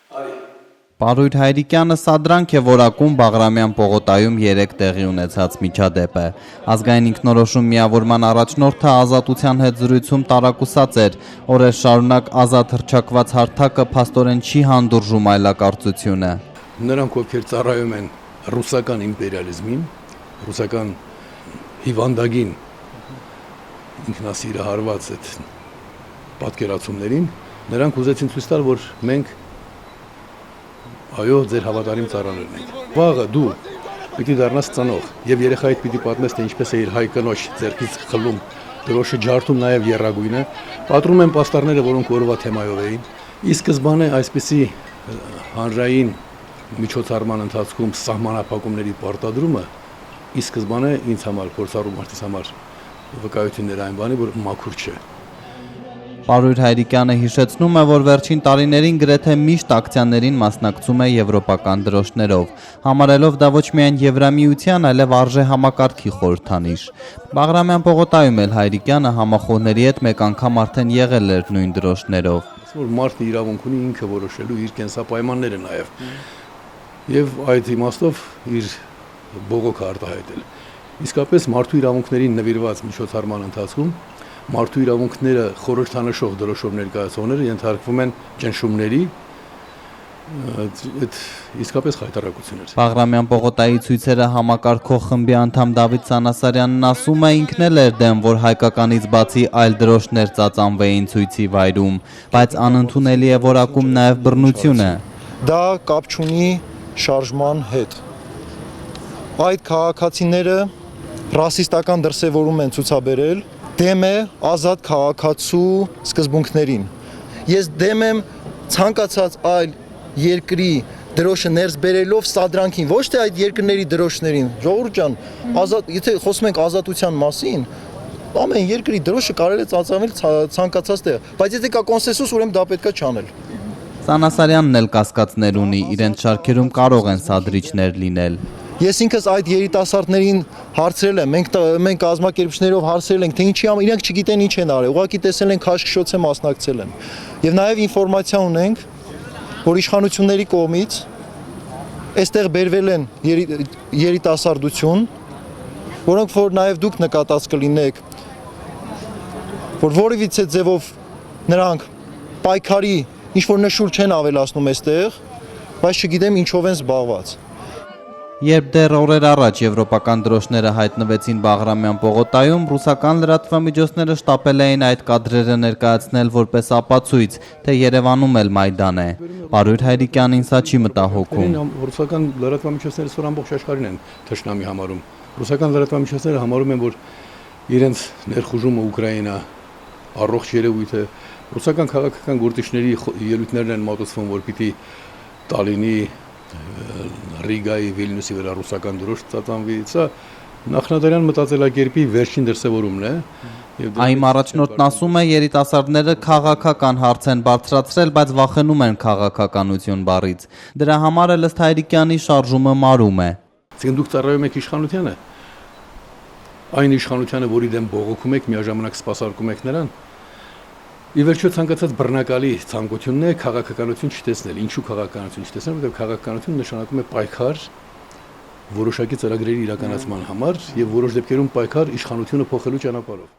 Պարույր Հայրիկյանը սադրանք է որակում Բաղրամյան պողոտայում 3 տեղի ունեցած միջադեպը։ Ազգային ինքնորոշում միավորման առաջնորդը Ազատության հետ զրույցում տարակուսած էր, օրեր շարունակ ազատ հռչակված հարթակը փաստորեն չի հանդուրժում այլակարծությունը։ Նրանք, ովքեր ծառայում են ռուսական իմպերիալիզմին, ռուսական հիվանդագին ինքնասիրահարված այդ պատկերացումներին, նրանք ուզեցին ցույց տալ, որ մենք այո, ձեր հավատարիմ ծառաներն ենք։ Վաղը դու պիտի դառնաս ծնող եւ երեխայիդ պիտի պատմես, թե ինչպես է իր հայ կնոջ ձեռքից խլում դրոշը ջարդում նաեւ եռագույնը։ Պատռում են պաստառները, որոնք օրվա թեմայով էին։ Ի սկզբանե այսպիսի հանրային միջոցառման ընթացքում սահմանափակումների պարտադրումը ի սկզբանե ինձ համար, փորձառու մարդիս համար վկայություններ այն բանի, որ մաքուր չէ։ Պարույր Հայրիկյանը հիշեցնում է, որ վերջին տարիներին գրեթե միշտ ակցիաներին մասնակցում է եվրոպական դրոշներով, համարելով դա ոչ միայն Եվրամիության, այլև արժե համակարգի խորհրդանիշ։ Բաղրամյան պողոտայում էլ Հայրիկյանը համախոհների հետ մեկ անգամ արդեն եղել էր նույն դրոշներով։ Որ մարդը իրավունք ունի ինքը որոշելու իր կենսապայմանները նաև եւ այդ իմաստով իր բողոքը արտահայտել։ Իսկապես մարդու իրավունքներին նվիրված միջոցառման ընթացքում մարդու իրավունքները խորհրդանշող դրոշով ներկայացողները ենթարկվում են ճնշումների, այդ իսկապես խայտառակություն էր։ Բաղրամյան պողոտայի ցույցերը համակարգող խմբի անդամ Դավիթ Սանասարյանն ասում է, ինքն էլ էր դեմ, որ հայկականից բացի այլ դրոշներ ծածանվեին ցույցի վայրում, բայց անընդունելի է որակում նաև բռնությունը։ Դա կապ չունի շարժման հետ։ Այդ քաղաքացիները ռասիստական դրսևորում են ցուցաբերել, դեմ է ազատ քաղաքացու սկզբունքներին։ Ես դեմ եմ ցանկացած այլ երկրի դրոշը ներս բերելով սադրանքին, ոչ թե այդ երկրների դրոշներին։ Ժողովուրդ ջան, եթե խոսում ենք ազատության մասին, ամեն երկրի դրոշը կարելի է ծածանվել ցանկացած տեղ, բայց եթե կա կոնսենսուս, ուրեմն դա պետք է չանել։ Սանասարյանն էլ կասկածներ ունի, իրենց շարքերում կարող են սադրիչներ լինել։ Ես ինքս այդ երիտասարդներին հարցրել եմ, մենք կազմակերպիչներով հարցրել ենք, թե ինչի համար իրենք չգիտեն ինչ են արել, ուղղակի տեսել են քաշքշոցը մասնակցել են։ Եվ նաև ինֆորմացիա ունենք, որ իշխանությունների կողմից այստեղ բերվել են երիտասարդություն, որոնք որ նաև դուք նկատած կլինեք, որ որևիցե ձևով նրանք պայքարի ինչ-որ նշուր չեն ավելացնում այստեղ, բայց չգիտեմ ինչով են զբաղված։ Երբ դեռ օրեր առաջ եվրոպական դրոշները հայտնվեցին Բաղրամյան պողոտայում, ռուսական լրատվամիջոցները շտապել էին այդ կադրերը ներկայացնել որպես ապացույց, թե Երևանում էլ Մայդան է։ Պարույր Հայրիկյանին սա չի մտահոգում։ Ռուսական լրատվամիջոցները սոր ամբողջ աշխարհին են թշնամի համարում։ Ռուսական լրատվամիջոցները համարում են, որ իրենց ներխուժումը Ուկրաինա առողջ երևույթ է։ Ռուսական քաղաքական գործիչների ելույթներն են մոտեցվում, որ պիտի Տալինի Ռիգայի Վիլնյուսի վրա ռուսական դրոշ ծածանվի, սա նախնադարյան մտածելակերպի վերջին դրսևորումն է։ Այն առաջնորդն ասում է, երիտասարդները քաղաքական հարց են բարձրացրել, բայց վախենում են քաղաքականություն բառից։ Դրա համար էլ ըստ Հայրիկյանի շարժումը մարում է։ Այսինքն դուք ծառայում եք իշխանությանը, այն իշխանությանը, որի դեմ բողոքում եք, միաժամանակ սպասարկում եք նրան։ Ի վերջո ցանկացած բռնակալի ցանկությունն է քաղաքականություն չտեսնել։ Ինչու քաղաքականություն չտեսնել, որովհետև քաղաքականություն նշանակում է պայքար որոշակի ծրագրերի իրականացման համար եւ որոշ դեպքերում պայքար իշխանությունը փոխելու ճանապարհով։